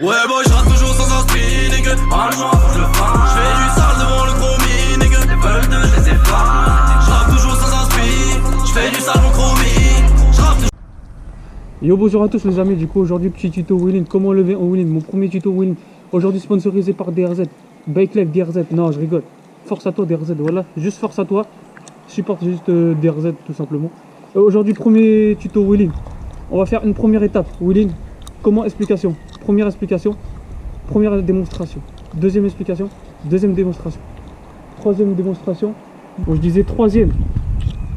Ouais boy, je rate toujours sans inspi, nigga. Un jour faut le frein. Je fais du sale devant le chromie, nigga. Level 2, je les efface. Je rappe toujours sans inspi. Je fais du sale mon chromie. Je rappe toujours. Yo, bonjour à tous les amis, du coup aujourd'hui petit tuto wheeling, comment lever en wheeling, mon premier tuto wheeling. Aujourd'hui sponsorisé par DRZ, Bike Life DRZ, non je rigole. Force à toi DRZ, voilà, juste force à toi. Supporte juste DRZ tout simplement. Aujourd'hui premier tuto wheeling. On va faire une première étape, wheeling. Comment explication? Première explication, première démonstration. Deuxième explication, deuxième démonstration. Troisième démonstration. Bon, je disais troisième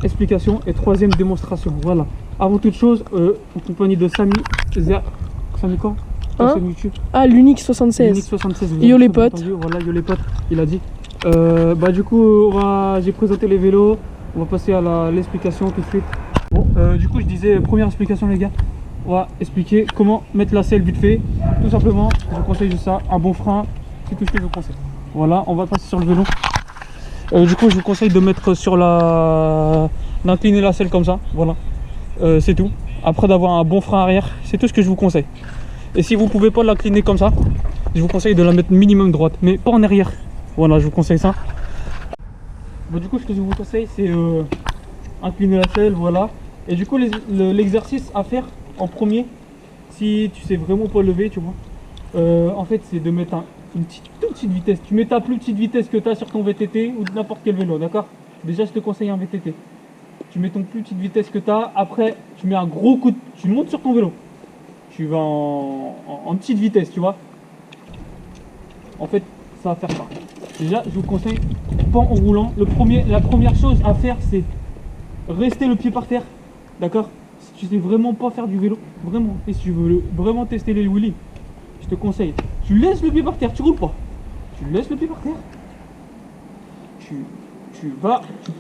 explication et troisième démonstration. Voilà. Avant toute chose, en compagnie de Samy, Samy quoi? Hein? YouTube. Ah, l'Unix 76. Unix 76. Yo les potes. Voilà, yo les potes, il a dit. Bah du coup, j'ai présenté les vélos. On va passer à l'explication tout de suite. Bon, du coup, je disais, première explication les gars. On va expliquer comment mettre la selle vite fait. Tout simplement, je vous conseille juste ça, un bon frein, c'est tout ce que je vous conseille. Voilà, on va passer sur le vélo. Du coup, je vous conseille de mettre sur d'incliner la selle comme ça, voilà. C'est tout. Après d'avoir un bon frein arrière, c'est tout ce que je vous conseille. Et si vous pouvez pas l'incliner comme ça, je vous conseille de la mettre minimum droite, mais pas en arrière. Voilà, je vous conseille ça. Bon, du coup, ce que je vous conseille, c'est incliner la selle, voilà. Et du coup, l'exercice à faire en premier, si tu sais vraiment pas lever, tu vois, en fait, c'est de mettre une toute petite vitesse. Tu mets ta plus petite vitesse que tu as sur ton VTT ou n'importe quel vélo, d'accord? Déjà, je te conseille un VTT. Tu mets ton plus petite vitesse que tu as, après, tu mets un gros coup tu montes sur ton vélo. Tu vas en petite vitesse, tu vois. En fait, ça va faire ça. Déjà, je vous conseille, pas en roulant. La première chose à faire, c'est rester le pied par terre, d'accord? Si tu sais vraiment pas faire du vélo, vraiment, et si tu veux vraiment tester les wheelies, je te conseille, tu laisses le pied par terre, tu roules pas. Tu laisses le pied par terre. Tu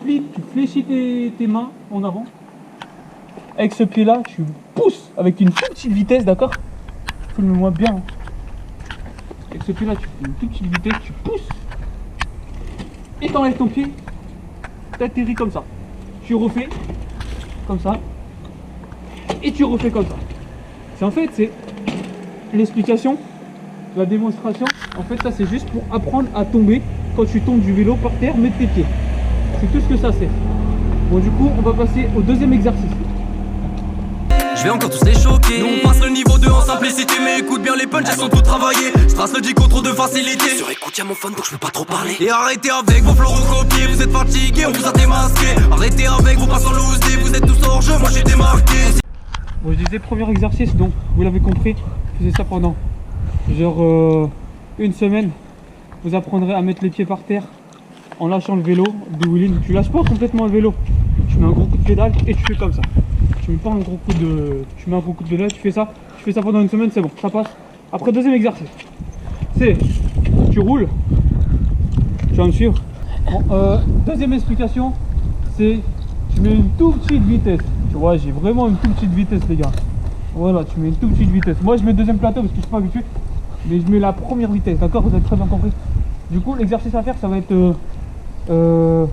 plies, tu fléchis tes mains en avant. Avec ce pied là, tu pousses avec une toute petite vitesse, d'accord? Filme-moi bien. Hein. Avec ce pied là, tu fais une toute petite vitesse, tu pousses. Et t'enlèves ton pied. T'atterris comme ça. Tu refais comme ça. Et tu refais comme ça. C'est l'explication, la démonstration. En fait, ça c'est juste pour apprendre à tomber. Quand tu tombes du vélo par terre, mettre tes pieds. C'est tout ce que ça sert. Bon, du coup, on va passer au deuxième exercice. Je vais encore tous les choquer. Nous on passe le niveau 2 en simplicité. Mais écoute bien les punches, elles sont toutes travaillées. Je trace le 10 contre de facilité. Sur écoute y'a mon phone donc je peux pas trop parler. Et arrêtez avec vos flots recopiés. Vous êtes fatigués, on vous a démasqué. Arrêtez avec vos passes en loose day. Vous êtes tous hors jeu, moi j'ai démarqué. Bon, je disais premier exercice, donc vous l'avez compris, je faisais ça pendant genre une semaine. Vous apprendrez à mettre les pieds par terre en lâchant le vélo du wheeling. Tu lâches pas complètement le vélo, tu mets un gros coup de pédale et tu fais comme ça. Tu mets pas un gros coup de. Tu mets un gros coup de pédale, tu fais ça pendant une semaine, c'est bon, ça passe. Après deuxième exercice, c'est tu roules, tu vas me suivre. Bon, deuxième explication, c'est tu mets une toute petite vitesse. Tu vois, j'ai vraiment une toute petite vitesse les gars. Voilà, tu mets une toute petite vitesse. Moi je mets deuxième plateau parce que je suis pas habitué. Mais je mets la première vitesse, d'accord? Vous avez très bien compris. Du coup, l'exercice à faire, ça va être de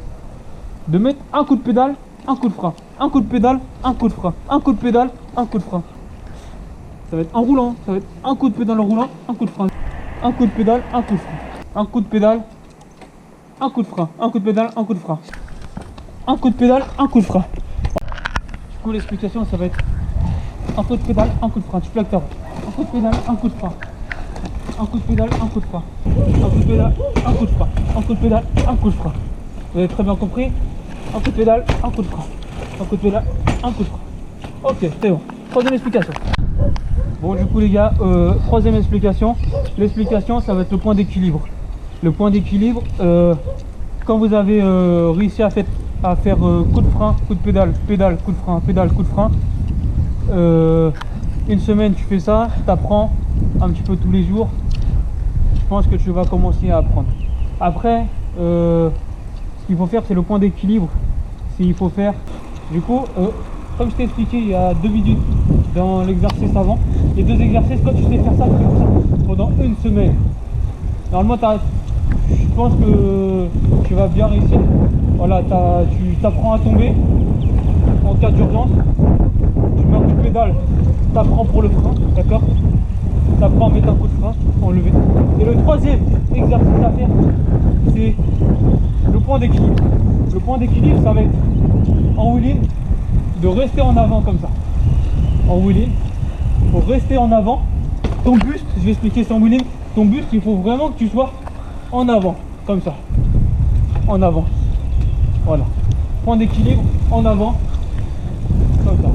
mettre un coup de pédale, un coup de frein. Un coup de pédale, un coup de frein. Un coup de pédale, un coup de frein. Ça va être en roulant, ça va être un coup de pédale en roulant, un coup de frein. Un coup de pédale, un coup de frein. Un coup de pédale, un coup de frein. Un coup de pédale, un coup de frein. Un coup de pédale, un coup de frein. Du coup, l'explication, ça va être un coup de pédale, un coup de frein. Tu plaques ta roue. Un coup de pédale, un coup de frein. Un coup de pédale, un coup de frein. Un coup de pédale, un coup de frein. Un coup de pédale, un coup de frein. Vous avez très bien compris. Un coup de pédale, un coup de frein. Un coup de pédale, un coup de frein. Ok, c'est bon. Troisième explication. Bon, du coup les gars, troisième explication. L'explication, ça va être le point d'équilibre. Le point d'équilibre, quand vous avez réussi à faire coup de frein, coup de pédale, pédale, coup de frein, pédale, coup de frein, une semaine tu fais ça, tu apprends un petit peu tous les jours. Je pense que tu vas commencer à apprendre. Après, ce qu'il faut faire, c'est le point d'équilibre. Il faut faire, du coup, comme je t'ai expliqué il y a 2 vidéos dans l'exercice avant, les 2 exercices, quand tu sais faire ça, tu fais ça pendant une semaine. Normalement, je pense que tu vas bien réussir. Voilà, tu t'apprends à tomber en cas d'urgence. Tu mets un coup de pédale, tu apprends pour le frein, d'accord? ça prend en mettre un coup de frein, enlever. Et le troisième exercice à faire, c'est le point d'équilibre. Le point d'équilibre, ça va être en wheeling, de rester en avant comme ça. En wheeling, il faut rester en avant. Ton buste, je vais expliquer ça en wheeling, ton buste, il faut vraiment que tu sois en avant, comme ça. En avant. Voilà. Point d'équilibre, en avant, comme ça.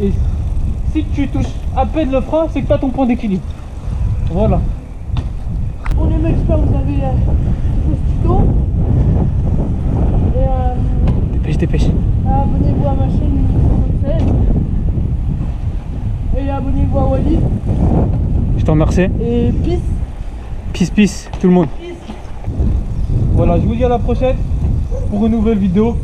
Et si tu touches à peine le frein, c'est que tu as ton point d'équilibre. Voilà. Pour les experts, vous avez ce tuto. Et Dépêche. abonnez-vous à ma chaîne Unity 76. Et abonnez-vous à Walid. Je t'en remercie. Et Peace, tout le monde. peace. Voilà, je vous dis à la prochaine pour une nouvelle vidéo.